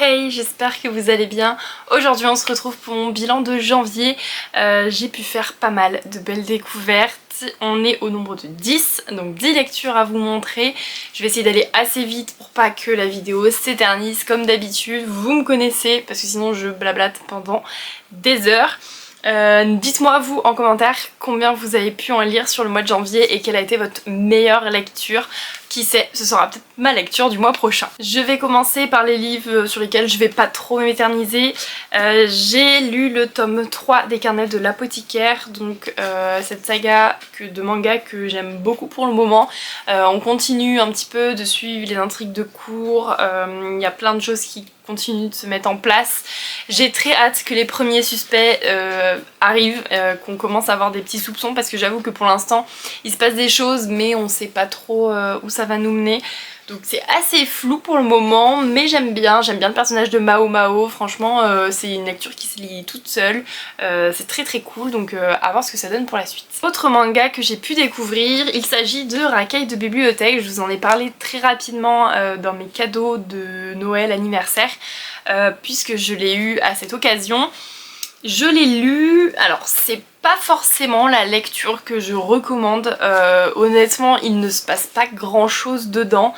Hey, j'espère que vous allez bien. Aujourd'hui on se retrouve pour mon bilan de janvier. J'ai pu faire pas mal de belles découvertes. On est au nombre de 10, donc 10 lectures à vous montrer. Je vais essayer d'aller assez vite pour pas que la vidéo s'éternise comme d'habitude. Vous me connaissez parce que sinon je blablate pendant des heures. Dites-moi vous en commentaire combien vous avez pu en lire sur le mois de janvier et quelle a été votre meilleure lecture. Qui sait, ce sera peut-être ma lecture du mois prochain. Je vais commencer par les livres sur lesquels je vais pas trop m'éterniser. J'ai lu le tome 3 des Carnets de l'apothicaire, donc cette saga de manga que j'aime beaucoup pour le moment. On continue un petit peu de suivre les intrigues de cours, il y a plein de choses qui continuent de se mettre en place. J'ai très hâte que les premiers suspects arrivent, qu'on commence à avoir des petits soupçons parce que j'avoue que pour l'instant il se passe des choses mais on sait pas trop où ça va nous mener. Donc c'est assez flou pour le moment, mais j'aime bien le personnage de Mao Mao, franchement c'est une lecture qui se lit toute seule, c'est très très cool, donc à voir ce que ça donne pour la suite. Autre manga que j'ai pu découvrir, il s'agit de Racaille de bibliothèque, je vous en ai parlé très rapidement dans mes cadeaux de Noël anniversaire, puisque je l'ai eu à cette occasion. Je l'ai lu, alors c'est pas forcément la lecture que je recommande, honnêtement il ne se passe pas grand chose dedans.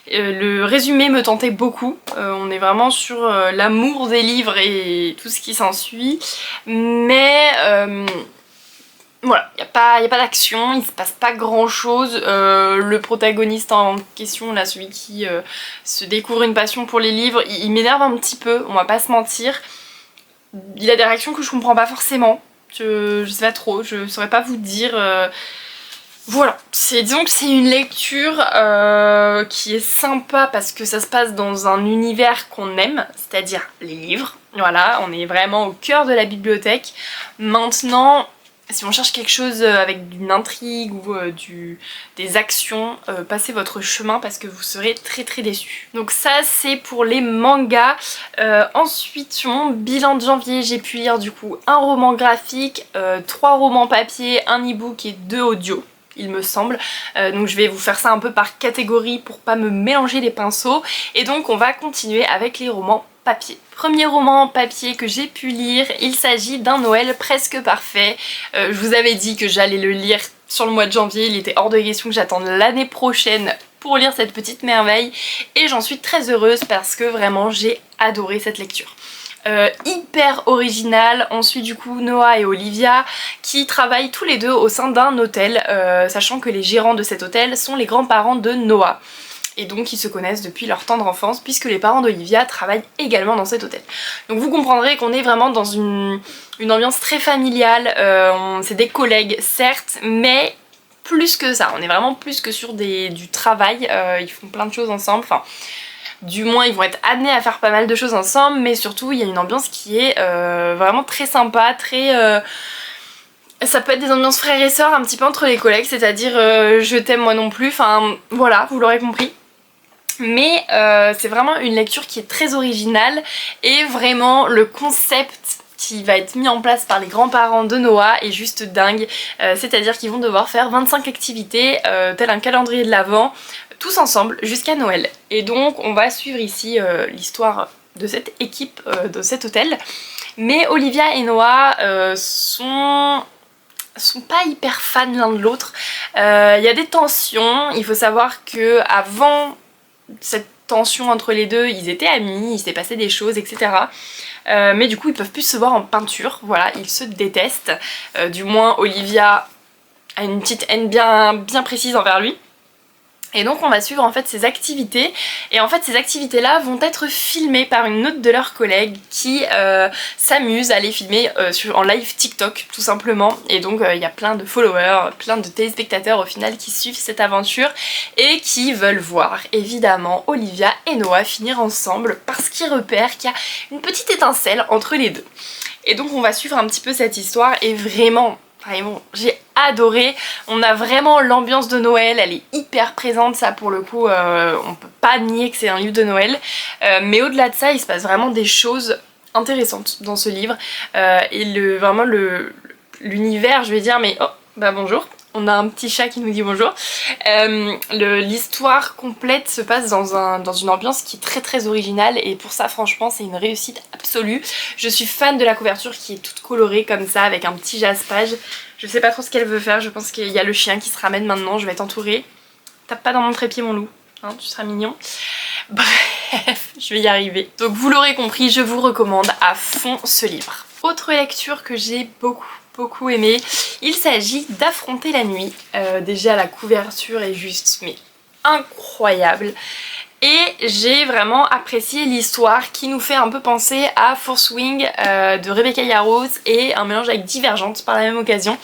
Le résumé me tentait beaucoup, on est vraiment sur l'amour des livres et tout ce qui s'ensuit, mais voilà, il n'y a pas d'action, il se passe pas grand chose. Le protagoniste en question, là, celui qui se découvre une passion pour les livres, il m'énerve un petit peu, on va pas se mentir. Il a des réactions que je comprends pas forcément, je sais pas trop, je saurais pas vous dire. Voilà, disons que c'est une lecture qui est sympa parce que ça se passe dans un univers qu'on aime, c'est-à-dire les livres. Voilà, on est vraiment au cœur de la bibliothèque. Maintenant, si on cherche quelque chose avec une intrigue ou des actions, passez votre chemin parce que vous serez très très déçus. Donc ça c'est pour les mangas. Ensuite sur mon bilan de janvier j'ai pu lire du coup un roman graphique, 3 romans papier, un e-book et 2 audios, il me semble. Donc je vais vous faire ça un peu par catégorie pour pas me mélanger les pinceaux. Et donc on va continuer avec les romans papier. Premier roman papier que j'ai pu lire, il s'agit d'un Noël presque parfait. Je vous avais dit que j'allais le lire sur le mois de janvier, il était hors de question que j'attende l'année prochaine pour lire cette petite merveille. Et j'en suis très heureuse parce que vraiment j'ai adoré cette lecture. Hyper original. On suit du coup Noah et Olivia qui travaillent tous les deux au sein d'un hôtel, sachant que les gérants de cet hôtel sont les grands-parents de Noah. Et donc ils se connaissent depuis leur tendre enfance puisque les parents d'Olivia travaillent également dans cet hôtel. Donc vous comprendrez qu'on est vraiment dans une ambiance très familiale, c'est des collègues certes, mais plus que ça, on est vraiment plus que sur du travail, ils font plein de choses ensemble, enfin du moins ils vont être amenés à faire pas mal de choses ensemble, mais surtout il y a une ambiance qui est vraiment très sympa, très... Ça peut être des ambiances frères et sœurs un petit peu entre les collègues, c'est-à-dire je t'aime moi non plus, enfin voilà, vous l'aurez compris. Mais c'est vraiment une lecture qui est très originale et vraiment le concept qui va être mis en place par les grands-parents de Noah est juste dingue, c'est-à-dire qu'ils vont devoir faire 25 activités tel un calendrier de l'Avent, tous ensemble jusqu'à Noël. Et donc on va suivre ici l'histoire de cette équipe, de cet hôtel. Mais Olivia et Noah sont pas hyper fans l'un de l'autre. Il y a des tensions, il faut savoir que avant cette tension entre les deux, ils étaient amis, il s'est passé des choses, etc. Mais du coup ils peuvent plus se voir en peinture, voilà, ils se détestent. Du moins Olivia a une petite haine bien précise envers lui. Et donc on va suivre en fait ces activités, et en fait ces activités là vont être filmées par une autre de leurs collègues qui s'amuse à les filmer en live TikTok tout simplement. Et donc il y a plein de followers, plein de téléspectateurs au final qui suivent cette aventure et qui veulent voir évidemment Olivia et Noah finir ensemble parce qu'ils repèrent qu'il y a une petite étincelle entre les deux. Et donc on va suivre un petit peu cette histoire et vraiment j'ai adoré. On a vraiment l'ambiance de Noël, elle est hyper présente, ça pour le coup on peut pas nier que c'est un livre de Noël, mais au-delà de ça il se passe vraiment des choses intéressantes dans ce livre, et vraiment l'univers, je vais dire, mais oh bah bonjour, On a un petit chat qui nous dit bonjour. L'histoire complète se passe dans une ambiance qui est très originale et pour ça franchement c'est une réussite absolue. Je suis fan de la couverture qui est toute colorée comme ça avec un petit jaspage. Je sais pas trop ce qu'elle veut faire, je pense qu'il y a le chien qui se ramène maintenant, je vais être entourée. Tape pas dans mon trépied mon loup, hein, tu seras mignon. Bref, je vais y arriver. Donc vous l'aurez compris, je vous recommande à fond ce livre. Autre lecture que j'ai beaucoup aimé, il s'agit d'Affronter la nuit. Déjà la couverture est juste mais incroyable et j'ai vraiment apprécié l'histoire qui nous fait un peu penser à Fourth Wing de Rebecca Yarros et un mélange avec Divergente par la même occasion.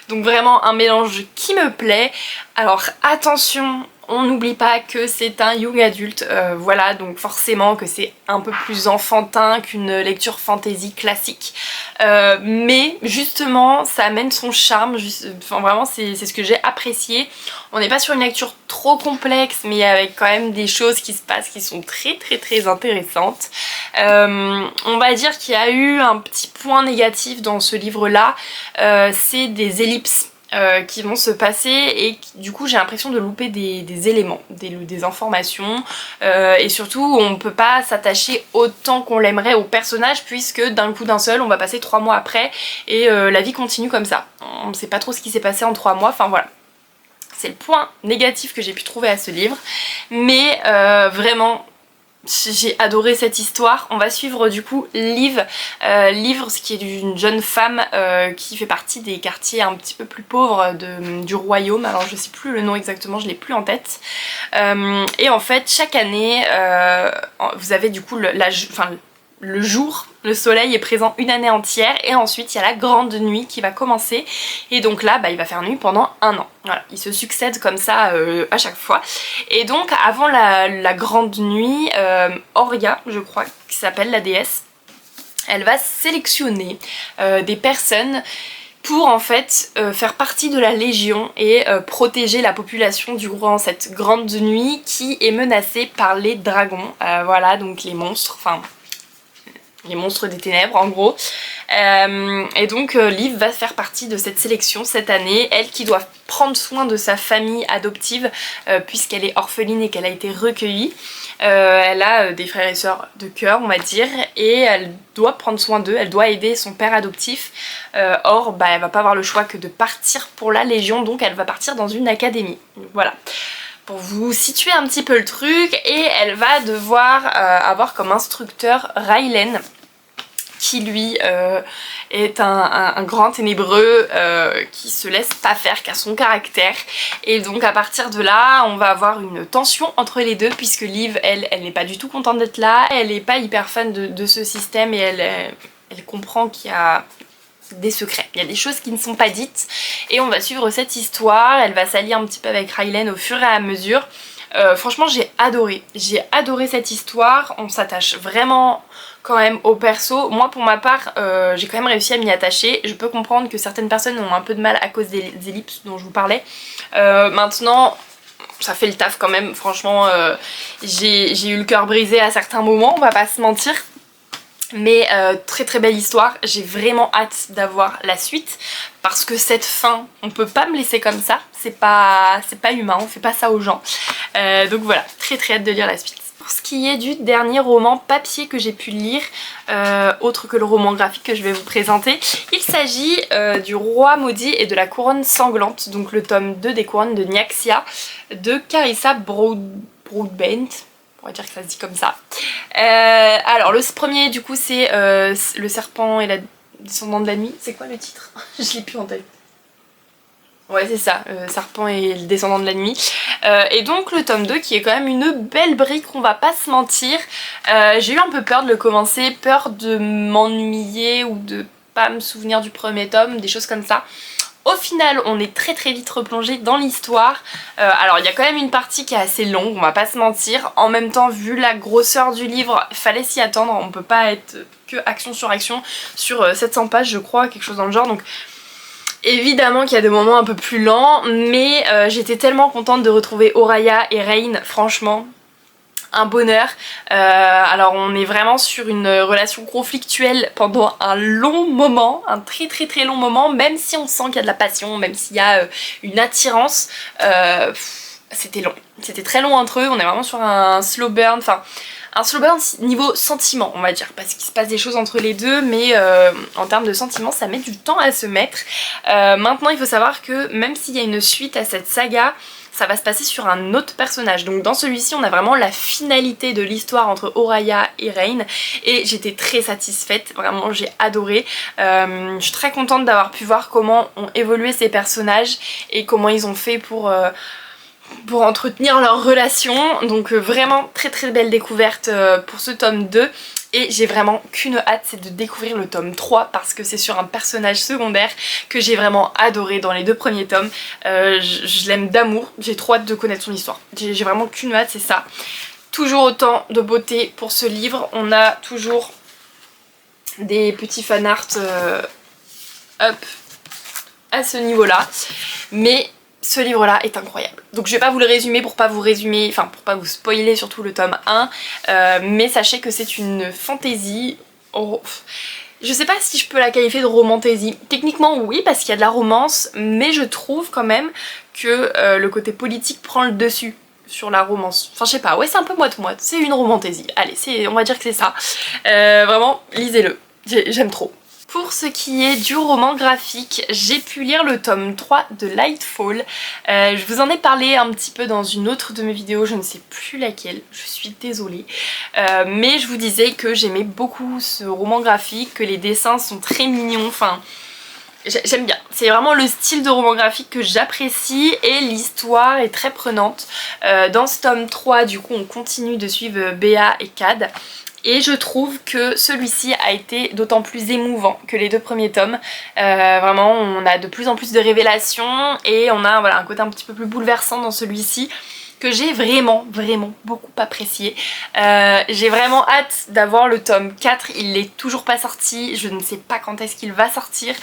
Donc vraiment un mélange qui me plaît. Alors attention, on n'oublie pas que c'est un young adulte, voilà, donc forcément que c'est un peu plus enfantin qu'une lecture fantasy classique. Mais justement, ça amène son charme, enfin vraiment c'est ce que j'ai apprécié. On n'est pas sur une lecture trop complexe, mais avec quand même des choses qui se passent qui sont très intéressantes. On va dire qu'il y a eu un petit point négatif dans ce livre-là, c'est des ellipses. Qui vont se passer et du coup j'ai l'impression de louper des éléments, des informations et surtout on ne peut pas s'attacher autant qu'on l'aimerait au personnage puisque d'un coup d'un seul on va passer 3 mois après et la vie continue comme ça. On ne sait pas trop ce qui s'est passé en 3 mois, enfin voilà. C'est le point négatif que j'ai pu trouver à ce livre, mais vraiment j'ai adoré cette histoire. On va suivre du coup Liv, ce qui est d'une jeune femme qui fait partie des quartiers un petit peu plus pauvres du royaume. Alors je sais plus le nom exactement, je l'ai plus en tête. Et en fait chaque année vous avez du coup le jour, le soleil est présent une année entière et ensuite il y a la grande nuit qui va commencer et donc là il va faire nuit pendant 1 an. Voilà, il se succède comme ça à chaque fois. Et donc avant la grande nuit, Oria, je crois, qui s'appelle la déesse, elle va sélectionner des personnes pour en fait faire partie de la Légion et protéger la population durant cette grande nuit qui est menacée par les dragons. Voilà, donc les monstres, enfin les monstres des ténèbres en gros. Et donc Liv va faire partie de cette sélection cette année, elle qui doit prendre soin de sa famille adoptive puisqu'elle est orpheline et qu'elle a été recueillie. Elle a des frères et sœurs de cœur on va dire et elle doit prendre soin d'eux, elle doit aider son père adoptif. Or elle va pas avoir le choix que de partir pour la Légion, donc elle va partir dans une académie. Voilà. Pour vous situer un petit peu le truc, et elle va devoir avoir comme instructeur Raylen, qui lui est un grand ténébreux qui se laisse pas faire qu'à son caractère. Et donc à partir de là, on va avoir une tension entre les deux puisque Liv, elle n'est pas du tout contente d'être là, elle n'est pas hyper fan de ce système et elle comprend qu'il y a des secrets, il y a des choses qui ne sont pas dites et on va suivre cette histoire. Elle va s'allier un petit peu avec Raylen au fur et à mesure. Franchement j'ai adoré cette histoire, on s'attache vraiment quand même au perso. Moi pour ma part j'ai quand même réussi à m'y attacher. Je peux comprendre que certaines personnes ont un peu de mal à cause des ellipses dont je vous parlais. Maintenant ça fait le taf quand même, franchement j'ai eu le cœur brisé à certains moments, on va pas se mentir. Mais très belle histoire, j'ai vraiment hâte d'avoir la suite parce que cette fin, on peut pas me laisser comme ça, c'est pas humain, on fait pas ça aux gens. Donc voilà, très hâte de lire la suite. Pour ce qui est du dernier roman papier que j'ai pu lire, autre que le roman graphique que je vais vous présenter, il s'agit du Roi maudit et de la couronne sanglante, donc le tome 2 des couronnes de Nyaxia de Carissa Broadbent. On va dire que ça se dit comme ça. Alors le premier du coup c'est le serpent et la descendant de la nuit. C'est quoi le titre? Je l'ai plus en tête. Ouais c'est ça, le serpent et le descendant de la nuit. Et donc le tome 2 qui est quand même une belle brique, on va pas se mentir. J'ai eu un peu peur de le commencer, peur de m'ennuyer ou de pas me souvenir du premier tome, des choses comme ça. Au final, on est très vite replongé dans l'histoire. Alors, il y a quand même une partie qui est assez longue, on va pas se mentir. En même temps, vu la grosseur du livre, fallait s'y attendre. On peut pas être que action sur action sur 700 pages, je crois, quelque chose dans le genre. Donc, évidemment qu'il y a des moments un peu plus lents, mais j'étais tellement contente de retrouver Oraya et Rain, franchement. un bonheur. Alors on est vraiment sur une relation conflictuelle pendant un long moment, un très long moment, même si on sent qu'il y a de la passion, même s'il y a une attirance, c'était long. C'était très long entre eux, on est vraiment sur un slow burn, enfin un slow burn niveau sentiment on va dire, parce qu'il se passe des choses entre les deux, mais en termes de sentiments ça met du temps à se mettre. Maintenant il faut savoir que même s'il y a une suite à cette saga, ça va se passer sur un autre personnage. Donc dans celui-ci on a vraiment la finalité de l'histoire entre Oraya et Rain et j'étais très satisfaite, vraiment j'ai adoré. Je suis très contente d'avoir pu voir comment ont évolué ces personnages et comment ils ont fait pour entretenir leur relation. Donc vraiment très belle découverte pour ce tome 2. Et j'ai vraiment qu'une hâte, c'est de découvrir le tome 3 parce que c'est sur un personnage secondaire que j'ai vraiment adoré dans les 2 premiers tomes. Je l'aime d'amour, j'ai trop hâte de connaître son histoire. J'ai vraiment qu'une hâte, c'est ça. Toujours autant de beauté pour ce livre. On a toujours des petits fanarts up à ce niveau-là. Mais ce livre-là est incroyable. Donc je vais pas vous le résumer pour pas vous résumer, enfin pour pas vous spoiler surtout le tome 1, mais sachez que c'est une fantaisie. Je sais pas si je peux la qualifier de romantaisie. Techniquement oui, parce qu'il y a de la romance, mais je trouve quand même que le côté politique prend le dessus sur la romance. Enfin je sais pas, ouais c'est un peu moite-moite, c'est une romantaisie. Allez, on va dire que c'est ça. Vraiment, lisez-le, j'aime trop. Pour ce qui est du roman graphique, j'ai pu lire le tome 3 de Lightfall. Je vous en ai parlé un petit peu dans une autre de mes vidéos, je ne sais plus laquelle, je suis désolée. Mais je vous disais que j'aimais beaucoup ce roman graphique, que les dessins sont très mignons, enfin j'aime bien. C'est vraiment le style de roman graphique que j'apprécie et l'histoire est très prenante. Dans ce tome 3, du coup, on continue de suivre Béa et Cad. Et je trouve que celui-ci a été d'autant plus émouvant que les 2 premiers tomes. Vraiment, on a de plus en plus de révélations et on a voilà, un côté un petit peu plus bouleversant dans celui-ci que j'ai vraiment beaucoup apprécié. J'ai vraiment hâte d'avoir le tome 4, il n'est toujours pas sorti, je ne sais pas quand est-ce qu'il va sortir.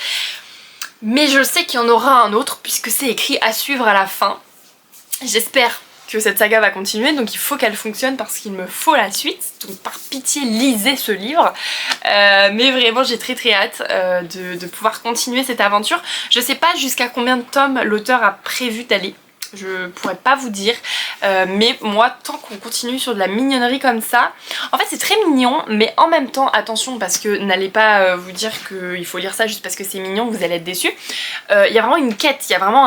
Mais je sais qu'il y en aura un autre puisque c'est écrit à suivre à la fin. J'espère que cette saga va continuer, donc il faut qu'elle fonctionne parce qu'il me faut la suite, donc par pitié lisez ce livre. Mais vraiment j'ai très hâte de pouvoir continuer cette aventure. Je sais pas jusqu'à combien de tomes l'auteur a prévu d'aller, je pourrais pas vous dire, mais moi tant qu'on continue sur de la mignonnerie comme ça, en fait c'est très mignon mais en même temps attention parce que n'allez pas vous dire qu'il faut lire ça juste parce que c'est mignon, vous allez être déçus. Il y a vraiment une quête, il y a vraiment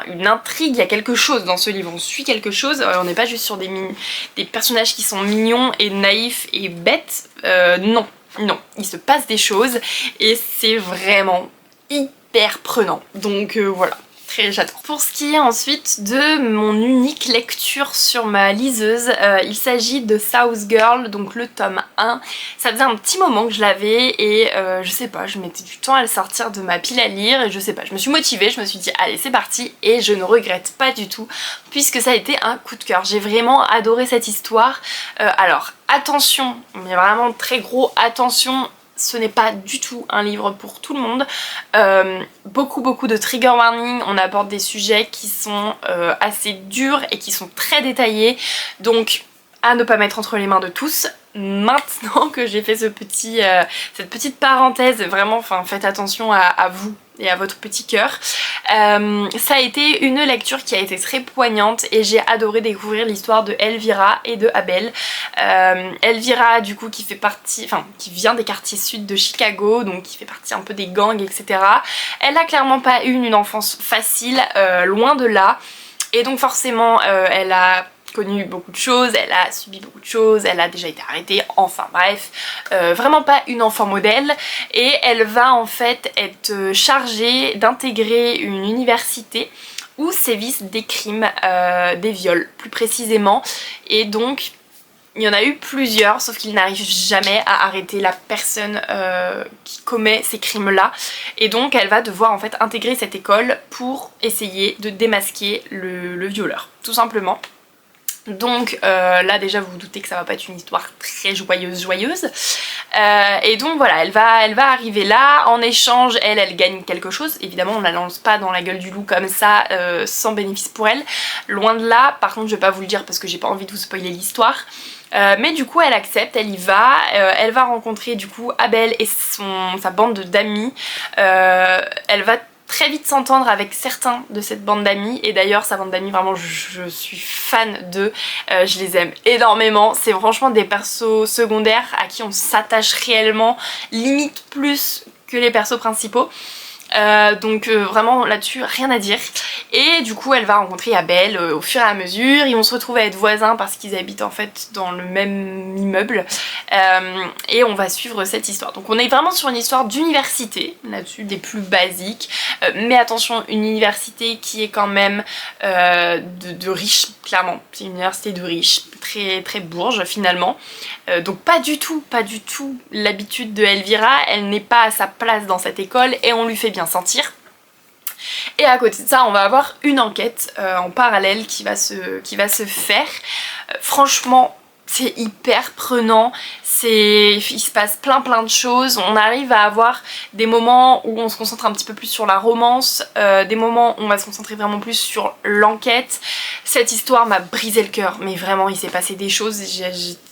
une intrigue, il y a quelque chose dans ce livre, on suit quelque chose, on n'est pas juste sur des personnages qui sont mignons et naïfs et bêtes, non, il se passe des choses et c'est vraiment hyper prenant, donc voilà. J'adore. Pour ce qui est ensuite de mon unique lecture sur ma liseuse, il s'agit de South Girl, donc le tome 1. Ça faisait un petit moment que je l'avais et je sais pas, je mettais du temps à le sortir de ma pile à lire et je sais pas, je me suis motivée, je me suis dit allez c'est parti et je ne regrette pas du tout puisque ça a été un coup de cœur. J'ai vraiment adoré cette histoire. Alors attention, mais vraiment très gros attention, ce n'est pas du tout un livre pour tout le monde. Beaucoup de trigger warning, on aborde des sujets qui sont assez durs et qui sont très détaillés, donc à ne pas mettre entre les mains de tous. Maintenant que j'ai fait cette petite parenthèse, vraiment faites attention à vous et à votre petit cœur. Ça a été une lecture qui a été très poignante et j'ai adoré découvrir l'histoire de Elvira et de Abel. Elvira du coup qui vient des quartiers sud de Chicago, donc qui fait partie un peu des gangs etc. Elle a clairement pas eu une enfance facile, loin de là, et donc forcément elle a connu beaucoup de choses, elle a subi beaucoup de choses, elle a déjà été arrêtée, enfin bref, vraiment pas une enfant modèle, et elle va en fait être chargée d'intégrer une université où sévissent des crimes, des viols plus précisément, et donc il y en a eu plusieurs, sauf qu'ils n'arrivent jamais à arrêter la personne qui commet ces crimes-là. Et donc elle va devoir en fait intégrer cette école pour essayer de démasquer le violeur, tout simplement. Donc là déjà vous vous doutez que ça va pas être une histoire très joyeuse. Et donc voilà, elle va arriver là, en échange elle gagne quelque chose. Évidemment on la lance pas dans la gueule du loup comme ça sans bénéfice pour elle, loin de là. Par contre je vais pas vous le dire parce que j'ai pas envie de vous spoiler l'histoire. Mais du coup elle accepte, elle y va, elle va rencontrer du coup Abel et sa bande d'amis. Elle va très vite s'entendre avec certains de cette bande d'amis, et d'ailleurs sa bande d'amis vraiment je suis fan d'eux, je les aime énormément, c'est franchement des persos secondaires à qui on s'attache réellement, limite plus que les persos principaux. Donc vraiment là-dessus rien à dire. Et du coup elle va rencontrer Abel au fur et à mesure, ils vont se retrouver à être voisins parce qu'ils habitent en fait dans le même immeuble, et on va suivre cette histoire. Donc on est vraiment sur une histoire d'université là-dessus, des plus basiques, mais attention, une université qui est quand même de riches, clairement, c'est une université de riches, très bourge finalement. Donc pas du tout l'habitude de Elvira, elle n'est pas à sa place dans cette école et on lui fait bien sentir. Et à côté de ça on va avoir une enquête en parallèle qui va se faire. Franchement c'est hyper prenant, il se passe plein de choses, on arrive à avoir des moments où on se concentre un petit peu plus sur la romance, des moments où on va se concentrer vraiment plus sur l'enquête. Cette histoire m'a brisé le cœur, mais vraiment il s'est passé des choses,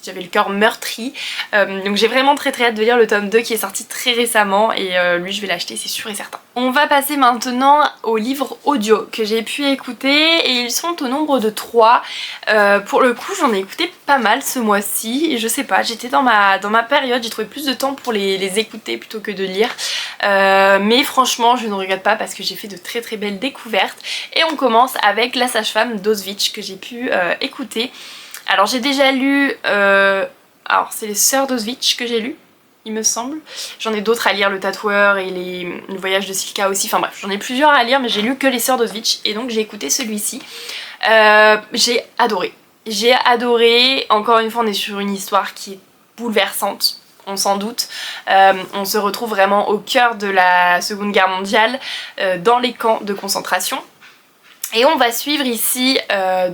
j'avais le cœur meurtri, donc j'ai vraiment très hâte de lire le tome 2 qui est sorti très récemment, et lui je vais l'acheter c'est sûr et certain. On va passer maintenant aux livres audio que j'ai pu écouter, et ils sont au nombre de 3. Pour le coup j'en ai écouté pas mal ce mois-ci, et je sais pas, j'étais dans ma période, j'ai trouvé plus de temps pour les écouter plutôt que de lire, mais franchement je ne regrette pas parce que j'ai fait de très belles découvertes. Et on commence avec La Sage-Femme d'Auschwitz que j'ai pu écouter. Alors j'ai déjà lu, alors c'est les Sœurs d'Auschwitz que j'ai lu, il me semble. J'en ai d'autres à lire, Le Tatoueur et le Voyage de Silka aussi, enfin bref, j'en ai plusieurs à lire, mais j'ai lu que les Sœurs d'Auschwitz, et donc j'ai écouté celui-ci. J'ai adoré. J'ai adoré, encore une fois on est sur une histoire qui est bouleversante, on s'en doute. On se retrouve vraiment au cœur de la Seconde Guerre mondiale, dans les camps de concentration. Et on va suivre ici,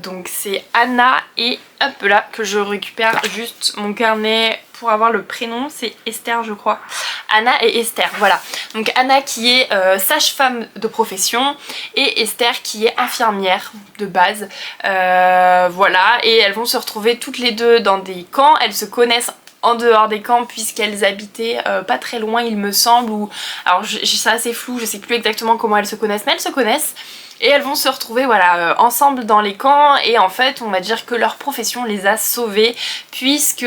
donc c'est Anna et hop là que je récupère juste mon carnet pour avoir le prénom, c'est Esther je crois. Anna et Esther, voilà. Donc Anna qui est sage-femme de profession et Esther qui est infirmière de base. Voilà, et elles vont se retrouver toutes les deux dans des camps, elles se connaissent en dehors des camps puisqu'elles habitaient pas très loin il me semble, ou alors c'est assez flou, je sais plus exactement comment elles se connaissent, mais elles se connaissent. Et elles vont se retrouver voilà, ensemble dans les camps, et en fait on va dire que leur profession les a sauvées puisque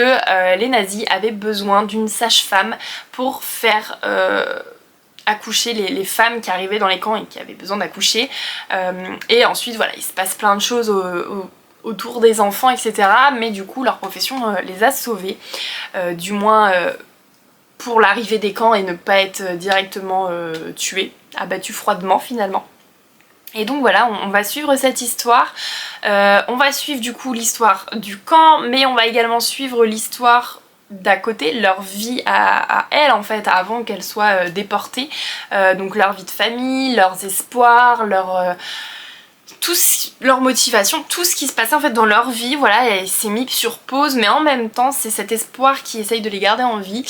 les nazis avaient besoin d'une sage-femme pour faire accoucher les femmes qui arrivaient dans les camps et qui avaient besoin d'accoucher. Et ensuite voilà, il se passe plein de choses autour des enfants etc. Mais du coup leur profession les a sauvées, du moins pour l'arrivée des camps et ne pas être directement tuées, abattues froidement finalement. Et donc voilà, on va suivre cette histoire, on va suivre du coup l'histoire du camp, mais on va également suivre l'histoire d'à côté, leur vie à elles en fait, avant qu'elles soient déportées, donc leur vie de famille, leurs espoirs, leur motivation, tout ce qui se passait en fait dans leur vie, voilà, elle s'est mis sur pause, mais en même temps c'est cet espoir qui essaye de les garder en vie,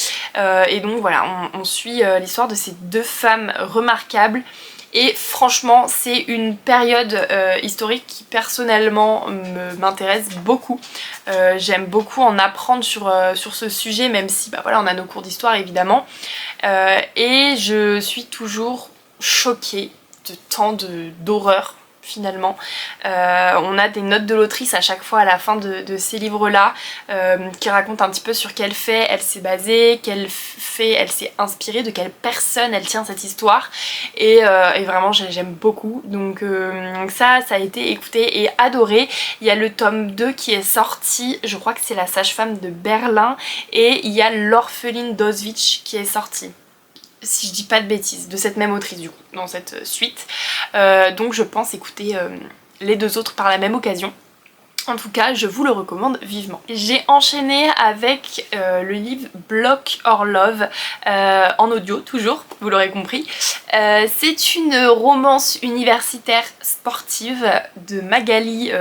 et donc voilà, on suit l'histoire de ces deux femmes remarquables. Et franchement c'est une période historique qui personnellement m'intéresse beaucoup. J'aime beaucoup en apprendre sur ce sujet, même si bah, voilà, on a nos cours d'histoire évidemment. Et je suis toujours choquée de tant d'horreur finalement. On a des notes de l'autrice à chaque fois à la fin de ces livres-là qui racontent un petit peu sur quel fait elle s'est basée, quel fait elle s'est inspirée, de quelle personne elle tient cette histoire, et vraiment j'aime beaucoup. Donc ça a été écouté et adoré. Il y a le tome 2 qui est sorti, je crois que c'est La Sage-Femme de Berlin, et il y a L'Orpheline d'Auschwitz qui est sorti, si je dis pas de bêtises, de cette même autrice du coup, dans cette suite. Donc je pense écouter les deux autres par la même occasion. En tout cas, je vous le recommande vivement. J'ai enchaîné avec le livre Block or Love, en audio toujours, vous l'aurez compris. C'est une romance universitaire sportive de Magali,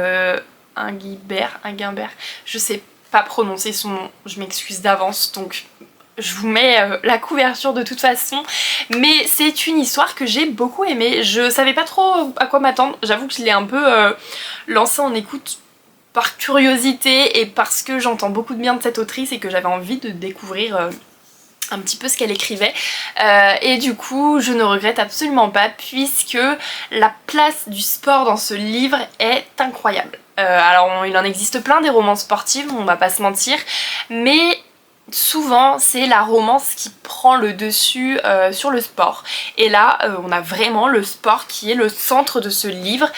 Inguimbert, je sais pas prononcer son nom, je m'excuse d'avance, donc je vous mets la couverture de toute façon. Mais c'est une histoire que j'ai beaucoup aimée, je savais pas trop à quoi m'attendre, j'avoue que je l'ai un peu lancée en écoute par curiosité et parce que j'entends beaucoup de bien de cette autrice et que j'avais envie de découvrir un petit peu ce qu'elle écrivait et du coup je ne regrette absolument pas puisque la place du sport dans ce livre est incroyable. Alors il en existe plein des romans sportives, on va pas se mentir, mais souvent c'est la romance qui prend le dessus sur le sport et là on a vraiment le sport qui est le centre de ce livre.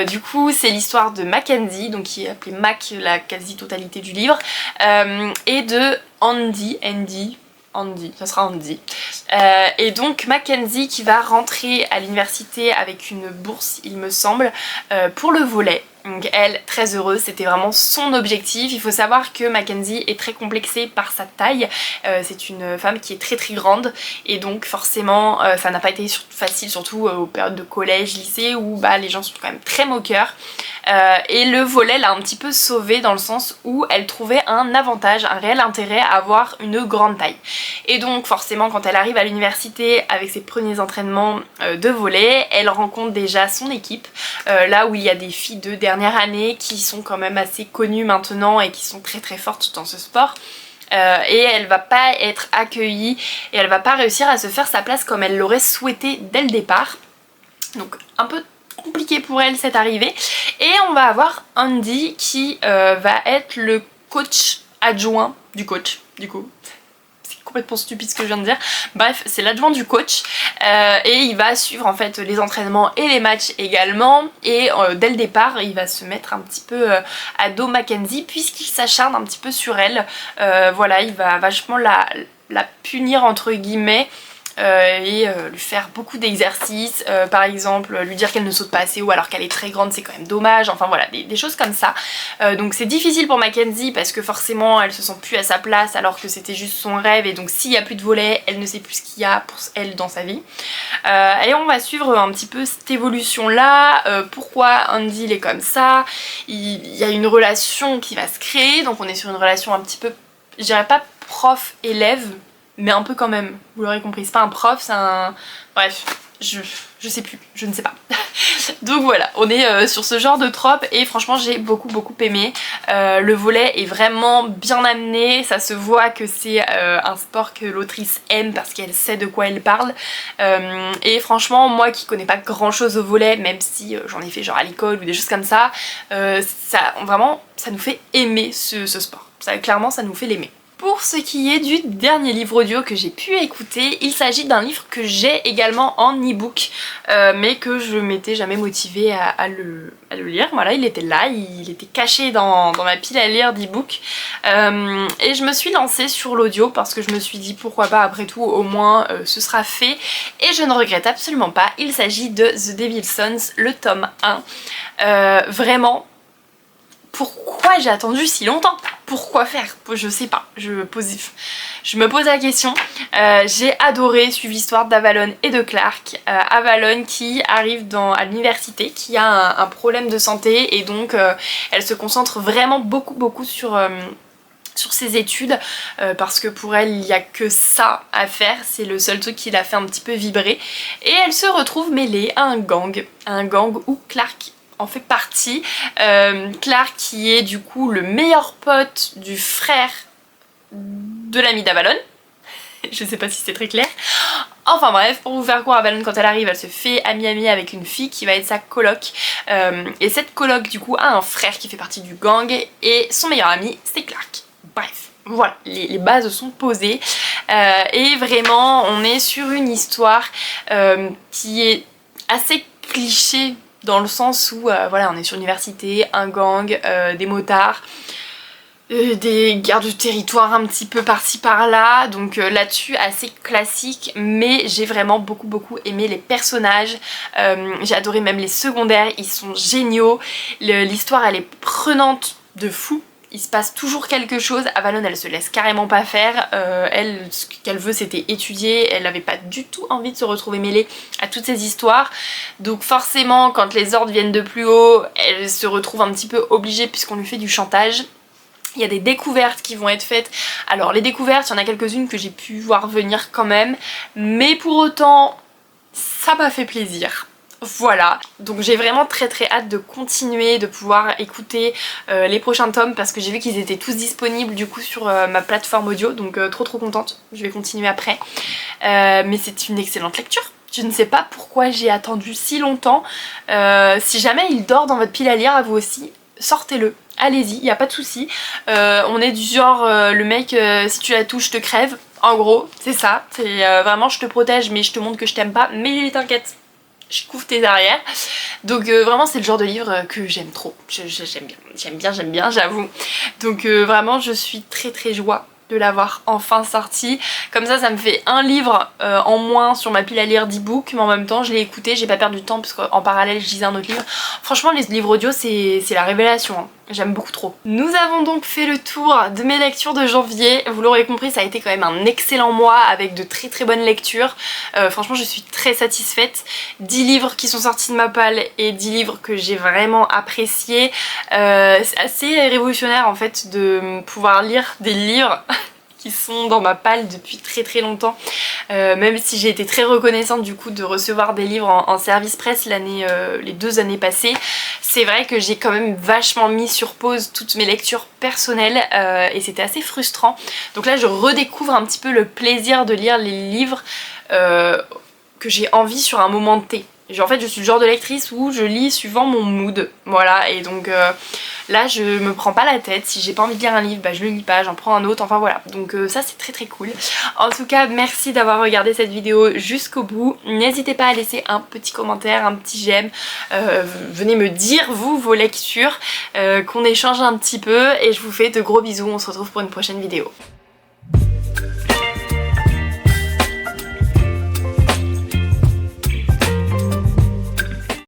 Du coup c'est l'histoire de Mackenzie, donc qui est appelée Mac la quasi-totalité du livre, et de Andy, ça sera Andy. Et donc Mackenzie qui va rentrer à l'université avec une bourse, il me semble, pour le volley. Donc elle, très heureuse, c'était vraiment son objectif. Il faut savoir que Mackenzie est très complexée par sa taille. C'est une femme qui est très très grande et donc forcément ça n'a pas été facile, surtout aux périodes de collège, lycée où les gens sont quand même très moqueurs. Et le volley l'a un petit peu sauvée dans le sens où elle trouvait un avantage, un réel intérêt à avoir une grande taille. Et donc forcément quand elle arrive à l'université avec ses premiers entraînements de volley, elle rencontre déjà son équipe, là où il y a des filles de dernière année qui sont quand même assez connues maintenant et qui sont très très fortes dans ce sport. Et elle va pas être accueillie et elle va pas réussir à se faire sa place comme elle l'aurait souhaité dès le départ. Donc un peu compliqué pour elle cette arrivée. Et on va avoir Andy qui va être le coach adjoint du coach, du coup. Complètement stupide ce que je viens de dire. Bref, c'est l'adjoint du coach et il va suivre en fait les entraînements et les matchs également et dès le départ il va se mettre un petit peu à dos Mackenzie puisqu'il s'acharne un petit peu sur elle. Voilà, il va vachement la punir entre guillemets. Et lui faire beaucoup d'exercices, par exemple lui dire qu'elle ne saute pas assez haut alors qu'elle est très grande, c'est quand même dommage, enfin voilà, des choses comme ça. Donc c'est difficile pour Mackenzie parce que forcément elle se sent plus à sa place alors que c'était juste son rêve et donc s'il n'y a plus de volley, elle ne sait plus ce qu'il y a pour elle dans sa vie. Et on va suivre un petit peu cette évolution là, pourquoi Andy il est comme ça, il y a une relation qui va se créer, donc on est sur une relation un petit peu, je dirais pas prof-élève, mais un peu quand même, vous l'aurez compris, c'est pas un prof, c'est un... Bref, je sais plus, je ne sais pas. Donc voilà, on est sur ce genre de trope et franchement j'ai beaucoup aimé. Le volley est vraiment bien amené, ça se voit que c'est un sport que l'autrice aime parce qu'elle sait de quoi elle parle. Et franchement, moi qui connais pas grand chose au volley, même si j'en ai fait genre à l'école ou des choses comme ça, vraiment ça nous fait aimer ce sport. Clairement ça nous fait l'aimer. Pour ce qui est du dernier livre audio que j'ai pu écouter, il s'agit d'un livre que j'ai également en e-book mais que je m'étais jamais motivée à le lire. Voilà, il était là, il était caché dans ma pile à lire d'e-book et je me suis lancée sur l'audio parce que je me suis dit pourquoi pas, après tout au moins ce sera fait et je ne regrette absolument pas. Il s'agit de The Devil's Sons, le tome 1. Vraiment, pourquoi j'ai attendu si longtemps? Pourquoi faire? Je sais pas, je me pose la question. J'ai adoré suivre l'histoire d'Avalon et de Clark. Avalon qui arrive à l'université, qui a un problème de santé et donc elle se concentre vraiment beaucoup sur ses études parce que pour elle il n'y a que ça à faire, c'est le seul truc qui l'a fait un petit peu vibrer et elle se retrouve mêlée à un gang où Clark en fait partie. Clark qui est du coup le meilleur pote du frère de l'ami d'Avalon. Je sais pas si c'est très clair. Enfin bref, pour vous faire court, Avalon quand elle arrive, elle se fait amie avec une fille qui va être sa coloc. Et cette coloc du coup a un frère qui fait partie du gang et son meilleur ami c'est Clark. Bref, voilà, les bases sont posées. Et vraiment, on est sur une histoire qui est assez cliché dans le sens où voilà, on est sur l'université, un gang, des motards, des gardes du territoire un petit peu par-ci par-là, donc là-dessus assez classique, mais j'ai vraiment beaucoup aimé les personnages, j'ai adoré même les secondaires, ils sont géniaux, l'histoire elle est prenante de fou. il se passe toujours quelque chose. Avalon elle se laisse carrément pas faire, elle ce qu'elle veut c'était étudier, elle n'avait pas du tout envie de se retrouver mêlée à toutes ces histoires, donc forcément quand les ordres viennent de plus haut elle se retrouve un petit peu obligée puisqu'on lui fait du chantage. Il y a des découvertes qui vont être faites. Alors les découvertes, il y en a quelques-unes que j'ai pu voir venir quand même, mais pour autant ça m'a fait plaisir. Voilà, donc j'ai vraiment très hâte de continuer, de pouvoir écouter les prochains tomes parce que j'ai vu qu'ils étaient tous disponibles du coup sur ma plateforme audio, donc trop contente, je vais continuer après. Mais c'est une excellente lecture. Je ne sais pas pourquoi j'ai attendu si longtemps. Si jamais il dort dans votre pile à lire à vous aussi, sortez-le. Allez-y, il n'y a pas de souci. On est du genre, le mec, si tu la touches, je te crève. En gros, c'est ça. C'est vraiment, je te protège, mais je te montre que je t'aime pas. Mais t'inquiète, je couvre tes arrières. Donc vraiment, c'est le genre de livre que j'aime trop. J'aime bien, j'avoue. Donc vraiment, je suis très joie de l'avoir enfin sorti. Comme ça me fait un livre en moins sur ma pile à lire d'e-book, mais en même temps je l'ai écouté, j'ai pas perdu de temps parce qu'en parallèle je lisais un autre livre. Franchement les livres audio c'est la révélation, hein. J'aime beaucoup trop. Nous avons donc fait le tour de mes lectures de janvier. Vous l'aurez compris, ça a été quand même un excellent mois avec de très bonnes lectures. Franchement je suis très satisfaite. 10 livres qui sont sortis de ma palle et 10 livres que j'ai vraiment appréciés. C'est assez révolutionnaire en fait de pouvoir lire des livres qui sont dans ma palle depuis très longtemps, même si j'ai été très reconnaissante du coup de recevoir des livres en service presse les 2 années passées. C'est vrai que j'ai quand même vachement mis sur pause toutes mes lectures personnelles et c'était assez frustrant. Donc là je redécouvre un petit peu le plaisir de lire les livres que j'ai envie sur un moment T. En fait je suis le genre de lectrice où je lis suivant mon mood, voilà, et donc là je me prends pas la tête, si j'ai pas envie de lire un livre, bah je le lis pas, j'en prends un autre, enfin voilà, donc ça c'est très cool. En tout cas merci d'avoir regardé cette vidéo jusqu'au bout, n'hésitez pas à laisser un petit commentaire, un petit j'aime, venez me dire vous vos lectures, qu'on échange un petit peu et je vous fais de gros bisous, on se retrouve pour une prochaine vidéo.